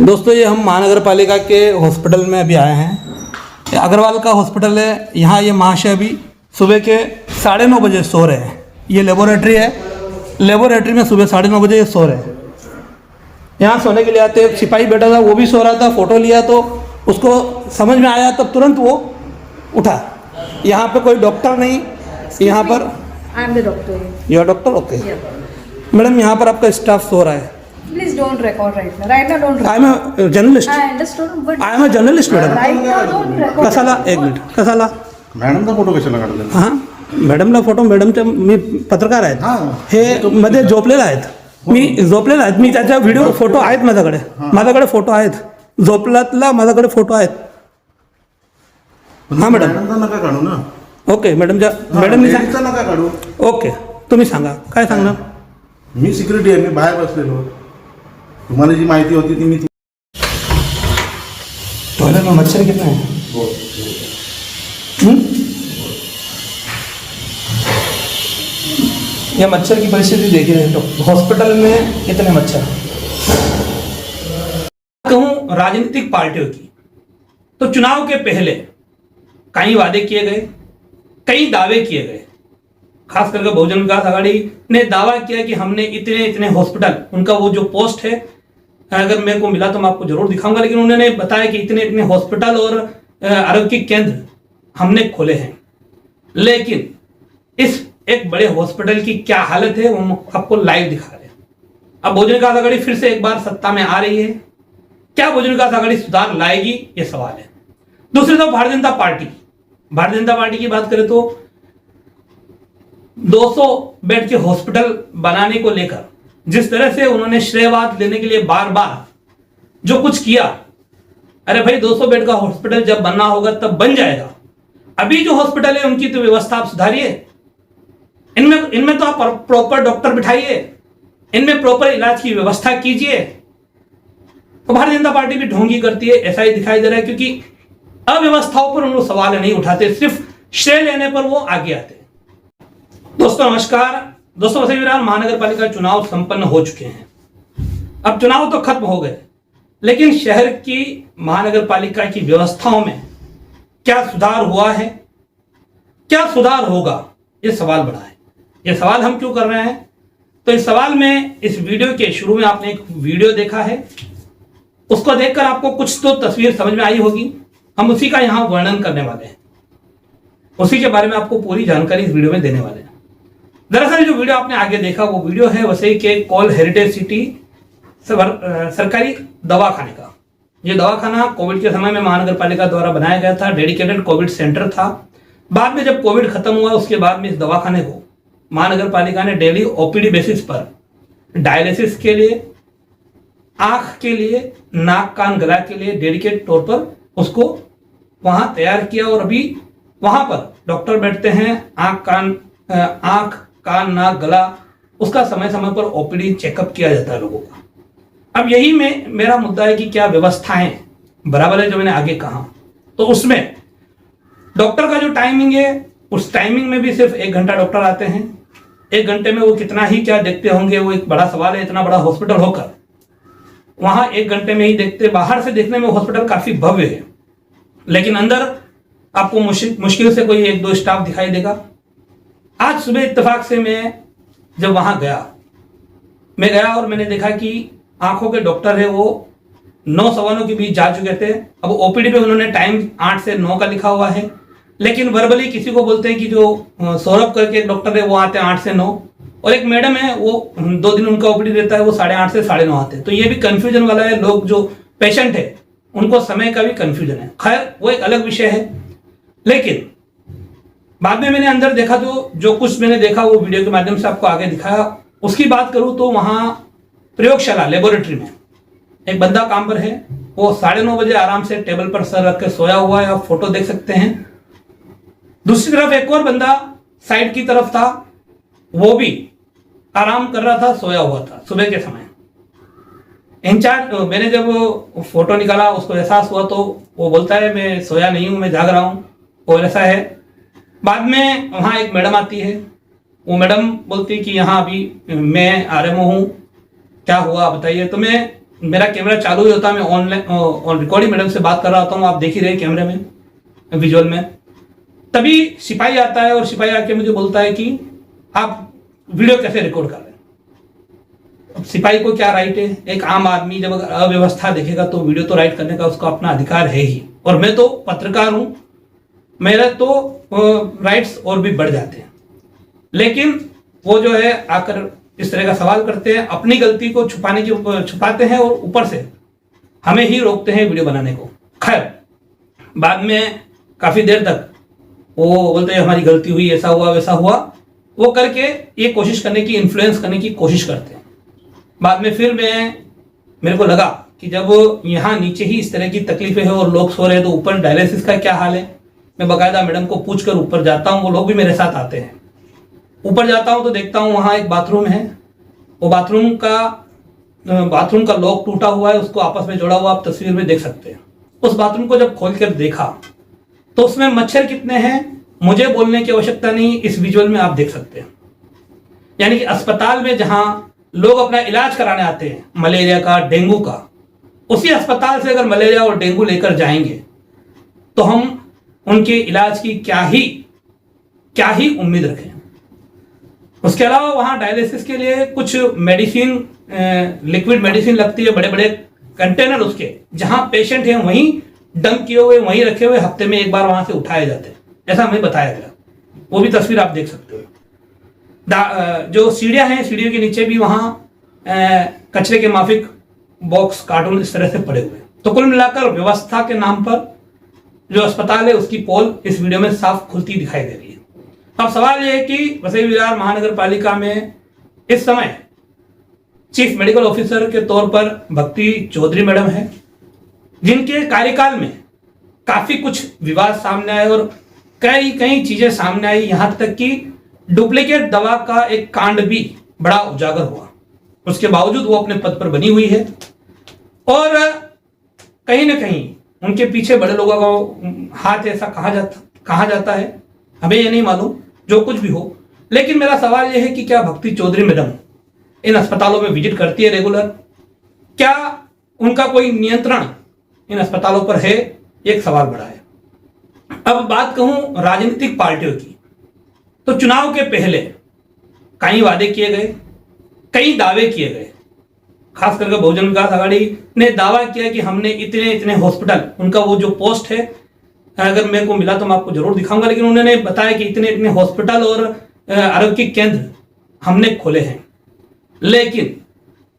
दोस्तों ये हम महानगर पालिका के हॉस्पिटल में अभी आए हैं। ये अग्रवाल का हॉस्पिटल है। यहाँ ये महाशय अभी सुबह के 9:30 बजे सो रहे हैं। ये लेबोरेटरी है। लेबोरेटरी में सुबह 9:30 बजे ये सो रहे हैं। यहाँ सोने के लिए आते एक सिपाही बैठा था, वो भी सो रहा था। फ़ोटो लिया तो उसको समझ में आया, तब तुरंत वो उठा। यहाँ पे कोई डॉक्टर नहीं। यहाँ पर I am the doctor. यह डॉक्टर ओके। Yeah. मैडम यहाँ पर आपका स्टाफ सो रहा है। Please don't record right now. Right now don't I record. Am a journalist. I understood, but I am a journalist madam. right now don't record. कसाला एक minute कसाला मॅडमचा photo कशाला काढला? हां मॅडमला फोटो मॅडमचे मी पत्रकार आहेत हे मध्ये झोपलेले आहेत मी त्याच्या व्हिडिओ फोटो आहेत माझ्याकडे फोटो आहेत झोपल्यातला माझ्याकडे फोटो आहेत हां मॅडम मॅडमचा नका काढू ना. ओके मॅडमच्या मॅडमनी सांग लेडीजचा नका काढू. ओके तुम्ही सांगा काय सांगणार मी सिक्युरिटी आहे, मी बाहेर बसलेलो. तुम्हाला जी माहिती होती ती मी टॉयलेट में मच्छर कितना है ये मच्छर की परिस्थिति देख रहे हैं तो हॉस्पिटल में कितने मच्छर। कहूं राजनीतिक पार्टियों की तो चुनाव के पहले कई वादे किए गए, कई दावे किए गए। खास करके बहुजन विकास आघाड़ी ने दावा किया कि हमने इतने इतने हॉस्पिटल, उनका वो जो पोस्ट है अगर मेरे को मिला तो मैं आपको जरूर दिखाऊंगा, लेकिन उन्होंने बताया कि इतने इतने हॉस्पिटल और आरोग्य केंद्र हमने खोले हैं। लेकिन इस एक बड़े हॉस्पिटल की क्या हालत है वो हम आपको लाइव दिखा रहे हैं। अब बहुजन विकास आघाड़ी फिर से एक बार सत्ता में आ रही है। क्या बहुजन विकास आघाड़ी सुधार लाएगी, ये सवाल है। दूसरी तरफ भारतीय जनता पार्टी की बात करें तो 200 बेड के हॉस्पिटल बनाने को लेकर जिस तरह से उन्होंने श्रेयवाद लेने के लिए बार बार जो कुछ किया, अरे भाई 200 बेड का हॉस्पिटल जब बनना होगा तब बन जाएगा। अभी जो हॉस्पिटल है उनकी तो व्यवस्था आप सुधारिए, इनमें तो आप प्रॉपर डॉक्टर बिठाइए, इनमें प्रॉपर इलाज की व्यवस्था कीजिए। तो भारतीय जनता पार्टी भी ढोंगी करती है, ऐसा ही दिखाई दे रहा है, क्योंकि अव्यवस्थाओं पर उनको सवाल नहीं उठाते, सिर्फ श्रेय लेने पर वो आगे आते। दोस्तों नमस्कार। दोस्तों वैसे विरार महानगर पालिका चुनाव संपन्न हो चुके हैं। अब चुनाव तो खत्म हो गए, लेकिन शहर की महानगर पालिका की व्यवस्थाओं में क्या सुधार हुआ है, क्या सुधार होगा, ये सवाल बड़ा है। ये सवाल हम क्यों कर रहे हैं, तो इस सवाल में इस वीडियो के शुरू में आपने एक वीडियो देखा है, उसको देखकर आपको कुछ तो तस्वीर समझ में आई होगी। हम उसी का यहां वर्णन करने वाले हैं, उसी के बारे में आपको पूरी जानकारी इस वीडियो में देने वाले हैं। दरअसल जो वीडियो आपने आगे देखा वो वीडियो है वसई के कॉल हेरिटेज सिटी सरकारी दवाखाने का। ये दवाखाना कोविड के समय में महानगर पालिका द्वारा बनाया गया था, डेडिकेटेड कोविड सेंटर था। बाद में जब कोविड खत्म हुआ उसके बाद में इस दवाखाने को महानगर पालिका ने डेली ओपीडी बेसिस पर डायलिसिस के लिए, आंख के लिए, नाक कान गला के लिए डेडिकेट तौर पर उसको वहां तैयार किया। और अभी वहां पर डॉक्टर बैठते हैं, आंख कान नाक गला, उसका समय समय पर ओपीडी चेकअप किया जाता है लोगों का। अब यही में मेरा मुद्दा है कि क्या व्यवस्थाएं बराबर है जो मैंने आगे कहा, तो उसमें डॉक्टर का जो टाइमिंग है उस टाइमिंग में भी सिर्फ 1 घंटा डॉक्टर आते हैं। 1 घंटे में वो कितना ही क्या देखते होंगे वो एक बड़ा सवाल है। इतना बड़ा हॉस्पिटल होकर वहां 1 घंटे में ही देखते। बाहर से देखने में हॉस्पिटल काफी भव्य है, लेकिन अंदर आपको मुश्किल से कोई 1-2 स्टाफ दिखाई देगा। आज सुबह इत्तेफाक से मैं जब वहां गया और मैंने देखा कि आंखों के डॉक्टर है वो 9-9:15 के बीच जा चुके थे। अब ओपीडी पे उन्होंने टाइम 8 से 9 का लिखा हुआ है, लेकिन वर्बली किसी को बोलते हैं कि जो सौरभ करके एक डॉक्टर है वो आते हैं 8 से 9, और एक मैडम है वो 2 दिन उनका ओपीडी देता है, वो 8:30 से 9:30 आते हैं। तो ये भी कंफ्यूजन वाला है। लोग जो पेशेंट है उनको समय का भी कंफ्यूजन है। खैर वो एक अलग विषय है। लेकिन बाद में मैंने अंदर देखा तो जो कुछ मैंने देखा वो वीडियो के माध्यम से आपको आगे दिखाया। उसकी बात करूं तो वहां प्रयोगशाला लेबोरेटरी में एक बंदा काम पर है, वो 9:30 बजे आराम से टेबल पर सर रख के सोया हुआ है, आप फोटो देख सकते हैं। दूसरी तरफ एक और बंदा साइड की तरफ था, वो भी आराम कर रहा था, सोया हुआ था सुबह के समय। इंचार्ज मैंने जब फोटो निकाला उसको एहसास हुआ तो वो बोलता है मैं सोया नहीं हूं, मैं जाग रहा हूं, और ऐसा है। बाद में वहाँ एक मैडम आती है, वो मैडम बोलती है कि यहाँ अभी मैं आरएमओ हूँ, क्या हुआ बताइए। तो मैं मेरा कैमरा चालू ही होता है, मैं ऑनलाइन रिकॉर्डिंग मैडम से बात कर रहा होता हूँ, आप देख ही रहे कैमरे में, विजुअल में। तभी सिपाही आता है और सिपाही आके मुझे बोलता है कि आप वीडियो कैसे रिकॉर्ड कर रहे हैं। अब सिपाही को क्या राइट है? एक आम आदमी जब अगर अव्यवस्था देखेगा तो वीडियो तो राइट करने का उसका अपना अधिकार है ही, और मैं तो पत्रकार हूं, मेरा तो राइट्स और भी बढ़ जाते हैं। लेकिन वो जो है आकर इस तरह का सवाल करते हैं, अपनी गलती को छुपाते हैं और ऊपर से हमें ही रोकते हैं वीडियो बनाने को। खैर, बाद में काफी देर तक वो बोलते हैं हमारी गलती हुई, ऐसा हुआ वैसा हुआ, वो करके ये कोशिश करने की, इन्फ्लुएंस करने की कोशिश करते हैं। बाद में फिर मेरे को लगा कि जब यहाँ नीचे ही इस तरह की तकलीफें हैं और लोग सो रहे हैं तो ऊपर डायलिसिस का क्या हाल है। मैं बाकायदा मैडम को पूछकर ऊपर जाता हूँ, वो लोग भी मेरे साथ आते हैं। ऊपर जाता हूँ तो देखता हूँ वहाँ एक बाथरूम है, वो बाथरूम का लॉक टूटा हुआ है, उसको आपस में जोड़ा हुआ, आप तस्वीर में देख सकते हैं। उस बाथरूम को जब खोल कर देखा तो उसमें मच्छर कितने हैं मुझे बोलने की आवश्यकता नहीं, इस विजुअल में आप देख सकते हैं। यानी कि अस्पताल में जहां लोग अपना इलाज कराने आते हैं मलेरिया का, डेंगू का, उसी अस्पताल से अगर मलेरिया और डेंगू लेकर जाएंगे तो हम उनके इलाज की क्या ही उम्मीद रखें। उसके अलावा वहां डायलिसिस के लिए कुछ मेडिसिन, लिक्विड मेडिसिन लगती है, बड़े बड़े कंटेनर उसके, जहां पेशेंट हैं वहीं डंप किए हुए, वहीं रखे हुए, हफ्ते में एक बार वहां से उठाए जाते हैं, ऐसा हमें बताया गया। वो भी तस्वीर आप देख सकते हो। जो सीढ़ियां हैं, सीढ़ियों के नीचे भी वहां कचरे के माफिक बॉक्स, कार्टून इस तरह से पड़े हुए हैं। तो कुल मिलाकर व्यवस्था के नाम पर जो अस्पताल है उसकी पोल इस वीडियो में साफ खुलती दिखाई दे रही है। अब सवाल यह है कि वसई विरार महानगर पालिका में इस समय चीफ मेडिकल ऑफिसर के तौर पर भक्ति चौधरी मैडम है, जिनके कार्यकाल में काफी कुछ विवाद सामने आए और कई चीजें सामने आई, यहां तक कि डुप्लीकेट दवा का एक कांड भी बड़ा उजागर हुआ। उसके बावजूद वो अपने पद पर बनी हुई है और कहीं ना कहीं उनके पीछे बड़े लोगों का हाथ, ऐसा कहा जाता है, हमें ये नहीं मालूम, जो कुछ भी हो। लेकिन मेरा सवाल यह है कि क्या भक्ति चौधरी मैडम इन अस्पतालों में विजिट करती है रेगुलर? क्या उनका कोई नियंत्रण इन अस्पतालों पर है? एक सवाल बड़ा है। अब बात कहूं राजनीतिक पार्टियों की, तो चुनाव के पहले कई वादे किए गए, कई दावे किए गए। खास करके बहुजन विकास आघाड़ी ने दावा किया कि हमने इतने हॉस्पिटल, उनका वो जो पोस्ट है, अगर मेरे को मिला तो मैं आपको जरूर दिखाऊंगा, लेकिन उन्होंने बताया कि इतने हॉस्पिटल और आरोग्य केंद्र हमने खोले हैं। लेकिन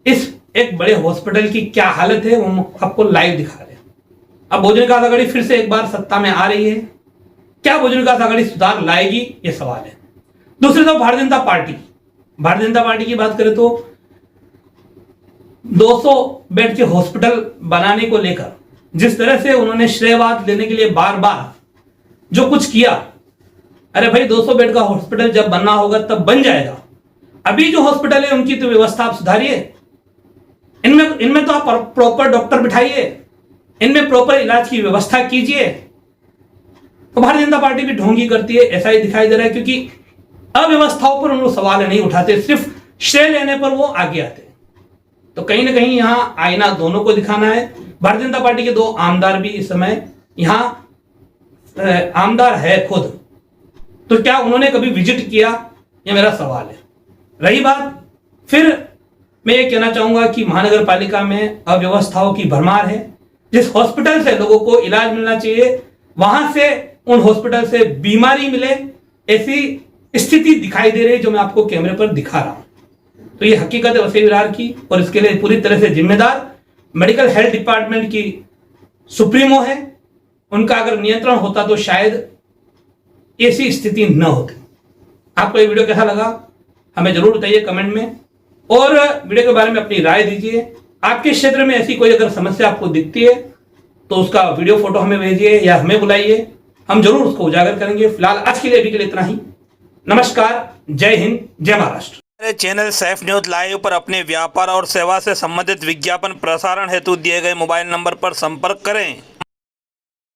इस एक बड़े हॉस्पिटल की क्या हालत है वो हम आपको लाइव दिखा रहे हैं। अब बहुजन विकास आघाड़ी फिर से एक बार सत्ता में आ रही है, क्या बहुजन विकास आघाड़ी सुधार लाएगी, ये सवाल है। दूसरी तरफ भारतीय जनता पार्टी की बात करें तो 200 बेड के हॉस्पिटल बनाने को लेकर जिस तरह से उन्होंने श्रेयवाद लेने के लिए बार बार जो कुछ किया, अरे भाई 200 बेड का हॉस्पिटल जब बनना होगा तब बन जाएगा। अभी जो हॉस्पिटल है उनकी तो व्यवस्था आप सुधारिए, इनमें तो आप प्रॉपर डॉक्टर बिठाइए, इनमें प्रॉपर इलाज की व्यवस्था कीजिए। तो भारतीय जनता पार्टी भी ढोंगी करती है, ऐसा ही दिखाई दे रहा है, क्योंकि अव्यवस्थाओं पर उन सवाल नहीं उठाते, सिर्फ श्रेय लेने पर वो आगे आते हैं। तो कहीं ना कहीं यहां आईना दोनों को दिखाना है। भारतीय जनता पार्टी के 2 आमदार भी इस समय यहां आमदार है खुद, तो क्या उन्होंने कभी विजिट किया, यह मेरा सवाल है। रही बात, फिर मैं ये कहना चाहूंगा कि महानगर पालिका में अव्यवस्थाओं की भरमार है। जिस हॉस्पिटल से लोगों को इलाज मिलना चाहिए, वहां से उन हॉस्पिटल से बीमारी मिले, ऐसी स्थिति दिखाई दे रही है जो मैं आपको कैमरे पर दिखा रहा हूं। तो ये हकीकत है वसई विरार की, और इसके लिए पूरी तरह से जिम्मेदार मेडिकल हेल्थ डिपार्टमेंट की सुप्रीमो है। उनका अगर नियंत्रण होता तो शायद ऐसी स्थिति न होती। आपको ये वीडियो कैसा लगा हमें जरूर बताइए कमेंट में, और वीडियो के बारे में अपनी राय दीजिए। आपके क्षेत्र में ऐसी कोई अगर समस्या आपको दिखती है तो उसका वीडियो फोटो हमें भेजिए या हमें बुलाइए, हम जरूर उसको उजागर करेंगे। फिलहाल आज के लिए अभी के लिए इतना ही। नमस्कार, जय हिंद, जय महाराष्ट्र। मेरे चैनल सैफ न्यूज लाइव पर अपने व्यापार और सेवा से संबंधित विज्ञापन प्रसारण हेतु दिए गए मोबाइल नंबर पर संपर्क करें।